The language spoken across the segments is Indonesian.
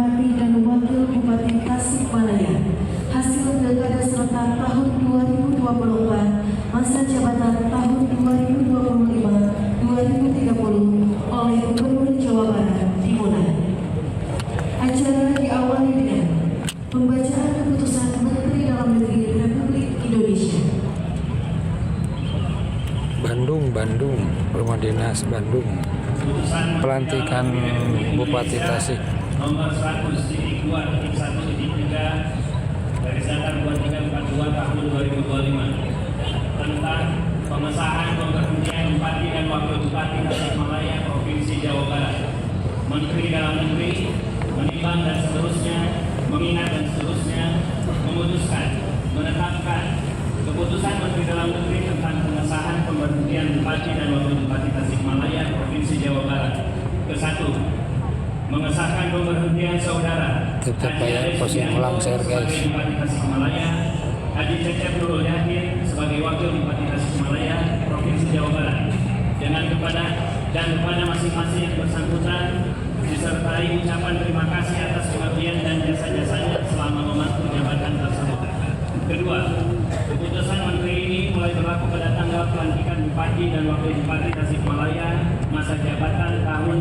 Bupati dan Wakil Bupati Tasikmalaya. Hasil Pilkada serentak tahun 2024 masa jabatan tahun 2025-2030 oleh Gubernur Jawa Barat dimulai. Acara diawali dengan pembacaan keputusan Menteri Dalam Negeri Republik Indonesia. Bandung, Rumah Dinas Bandung, pelantikan Bupati Tasik. Nomor 100.2.1.3 garis datar 2342 tahun 2025 tentang pengesahan pemberhentian Bupati dan Wakil Bupati Tasikmalaya Provinsi Jawa Barat. Menteri Dalam Negeri menimbang dan seterusnya, mengingat dan seterusnya, memutuskan, menetapkan keputusan Menteri Dalam Negeri tentang pengesahan pemberhentian Bupati dan Wakil Bupati Tasikmalaya Provinsi Jawa Barat. Ke-1, mengesahkan pemberhentian saudara Haji sebagai Bupati Tasikmalaya, Haji Cecep Nurul Yakin sebagai Wakil Bupati Tasikmalaya Provinsi Jawa Barat, kepada masing-masing yang bersangkutan disertai ucapan terima kasih atas pengabdian dan jasa-jasanya selama memangku jabatan tersebut. Kedua, keputusan Menteri ini mulai berlaku pada tanggal pelantikan Bupati dan Wakil Bupati Tasikmalaya masa jabatan tahun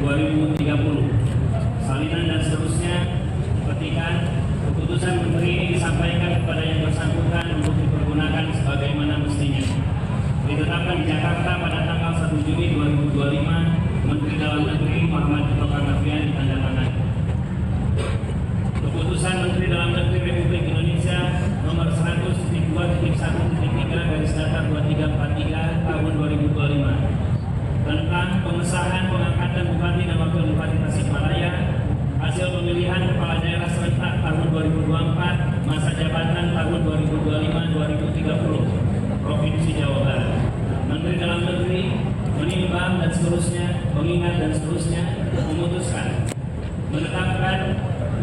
2025-2030. Salinan dan seterusnya, petikan keputusan Menteri ini disampaikan kepada yang bersangkutan untuk dipergunakan sebagaimana mestinya. Ditetapkan di Jakarta pada tanggal 1 Juni 2025, Menteri Dalam Negeri Muhammad Tito Karnavian ditandatangani. Keputusan Menteri Dalam Negeri Republik Indonesia nomor 100.2.1.3 garis datar 2343 tahun 2025 tentang pengesahan pengangkatan Bupati dan Wakil Bupati Tasikmalaya, hasil pemilihan kepala daerah serentak tahun 2024 masa jabatan tahun 2025-2030 Provinsi Jawa Barat. Menteri Dalam Negeri menimbang dan seterusnya, mengingat dan seterusnya, memutuskan, menetapkan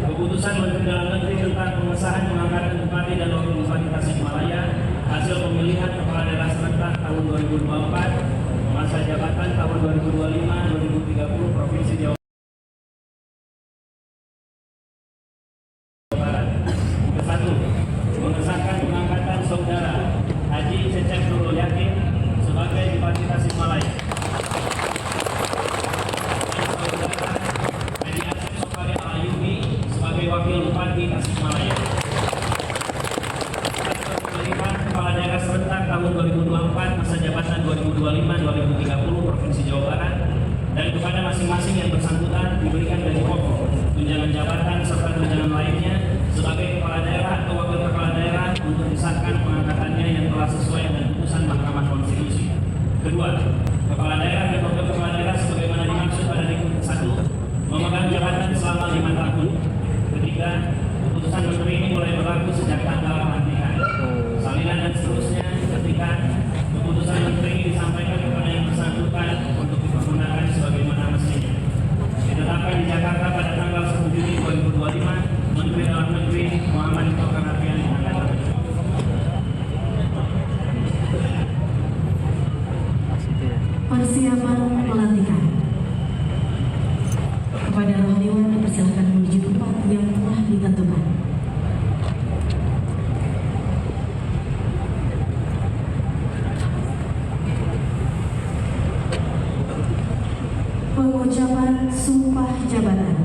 keputusan Menteri Dalam Negeri tentang pengesahan pengangkatan Bupati dan Wakil Bupati Tasikmalaya, hasil pemilihan kepala daerah serentak tahun 2024 masa jabatan tahun 2025-2030 Provinsi Jawa Barat. Ke-1, mengesahkan pengangkatan saudara Haji Cecep Nurul Yakin sebagai Bupati Tasikmalaya. Haji Asep Sokari Al-Ayubi sebagai Wakil Bupati Tasikmalaya. Pemilihan kepala daerah serentak tahun 2024 masa jabatan 2025-2030 Provinsi Jawa Barat, dan kepada masing-masing yang bersangkutan diberikan gaji pokok, tunjangan jabatan serta tunjangan lainnya sebagai kepala daerah atau wakil kepala daerah untuk disahkan pengangkatannya yang telah sesuai dengan putusan Mahkamah Konstitusi. Kedua, kepala daerah dan wakil kepala daerah sebagaimana dimaksud pada Dikut 1 memegang jabatan selama 5 tahun. Ketiga, keputusan Menteri ini mulai berlaku sejak tanggal pelantikan. Salinan dan seterusnya, ketika keputusan Menteri ini disampaikan kepada yang bersangkutan untuk dipergunakan sebagaimana mestinya. Ditetapkan di Jakarta pada tanggal 1 Juni 2025, Menteri Dalam Negeri Muhammad Tito Karnavian ditandatangani. Persiapan pelantikan. Kepada rohaniwan dipersilakan menuju tempat yang telah ditentukan. Pengucapan sumpah jabatan.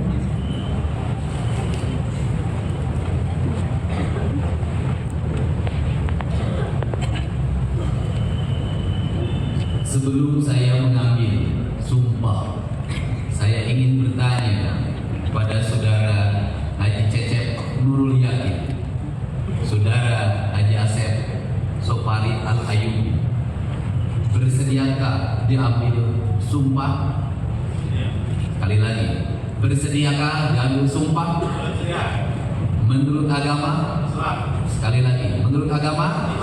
Sebelum saya mengambil sumpah, saya ingin bertanya kepada saudara Haji Cecep Nurul Yakin, saudara Haji Asep Sokari Al-Ayubi, bersediakah diambil sumpah? Sekali lagi, bersediakah diambil sumpah? Menurut agama? Sekali lagi, menurut agama?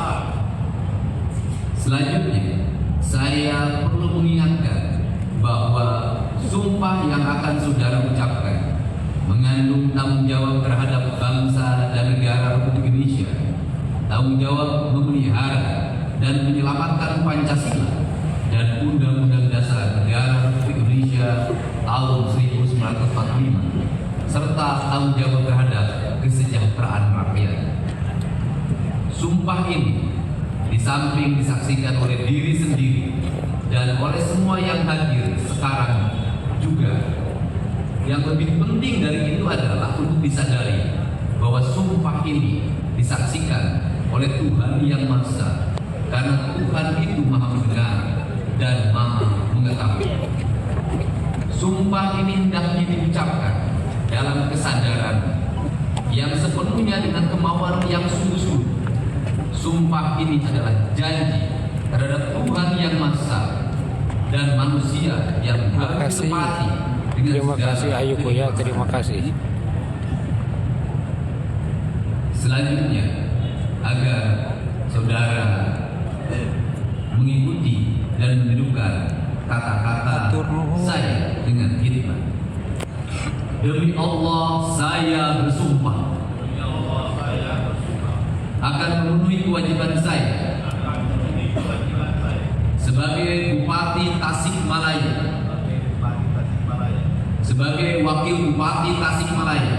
Selanjutnya, saya perlu mengingatkan bahwa sumpah yang akan saudara ucapkan mengandung tanggung jawab terhadap bangsa dan negara Republik Indonesia, tanggung jawab memelihara dan menyelamatkan Pancasila dan Undang-Undang Dasar Negara Republik Indonesia tahun 1945 serta tanggung jawab terhadap kesejahteraan rakyat. Sumpah ini di samping disaksikan oleh diri sendiri dan oleh semua yang hadir sekarang juga, yang lebih penting dari itu adalah untuk disadari bahwa sumpah ini disaksikan oleh Tuhan Yang Maha Esa, karena Tuhan itu Maha mendengar dan Maha mengetahui. Sumpah ini hendaknya diucapkan dalam kesadaran yang sepenuhnya dengan kemauan yang sungguh-sungguh. Sumpah ini adalah janji terhadap Tuhan Yang Maha Esa dan manusia yang harus ditepati dengan Terima segala kasih Ayu Kuya, terima kasih. Selanjutnya, agar saudara mengikuti dan menirukan kata-kata saya dengan hikmat. Demi Allah saya bersumpah akan memenuhi kewajiban saya sebagai Bupati Tasikmalaya, sebagai Wakil Bupati Tasikmalaya,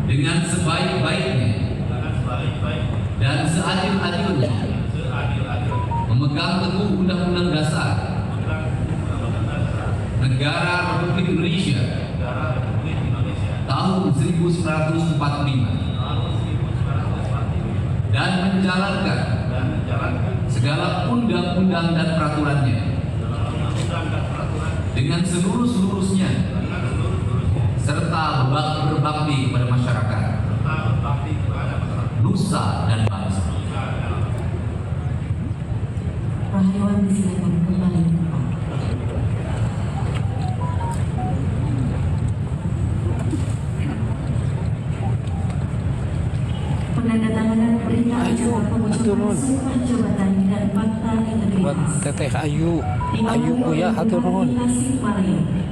dengan sebaik-baiknya dan seadil-adilnya memegang teguh Undang-Undang Dasar Negara Republik Indonesia tahun 1945 dan menjalankan segala undang-undang dan peraturannya dengan seluruh-seluruhnya, serta berbakti kepada masyarakat, nusa dan bangsa. Rahyawan disilakan kembali ke tempat. Penandatanganan berita acara pengucapan sumpah jabatan dan fakta Buat integritas Teteh Ayu diambil Kuya, oleh hatur nuhun. Bupati Tasikmalaya.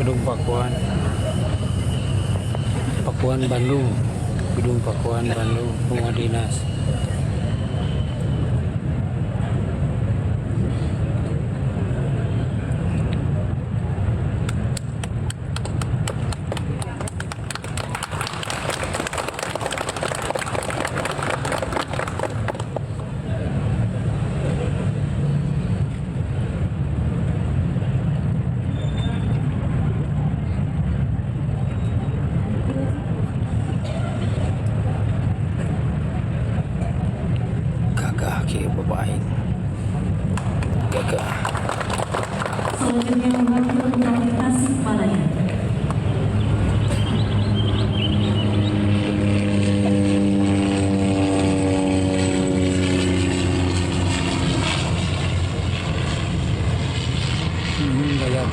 Gedung Pakuan Bandung, Gedung Pakuan Bandung, Rumah Dinas. Oke, baik. Gagah. Selanjutnya Wakil Bupati Tasikmalaya. Gagah.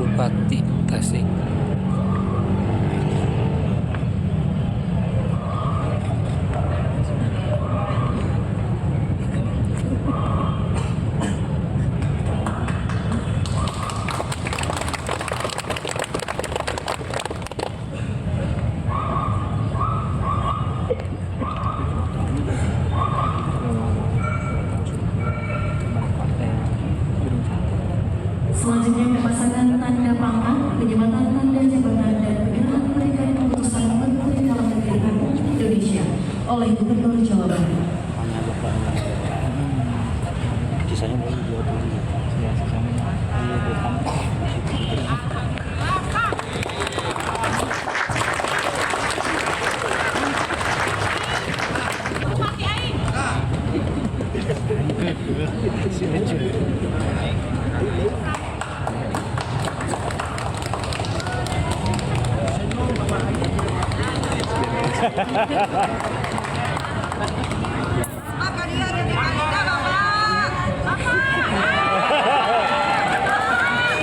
Bupati Tasik. Selanjutnya pemasangan tanda pangkat, penyematan tanda jabatan dan penyerahan berikan keputusan Menteri Dalam Negeri Republik Indonesia oleh Gubernur Jawa Barat. Kisahnya boleh 20. Ya, sisanya. Iya,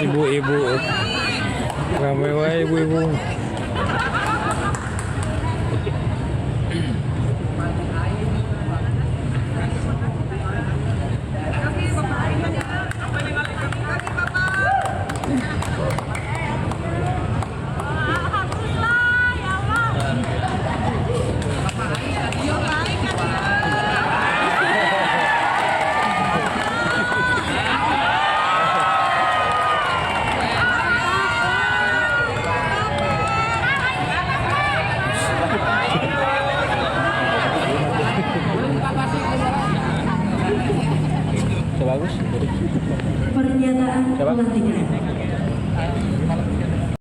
Ibu-ibu. Ramai wae ibu-ibu. Bagus. Pernyataan pelantikan.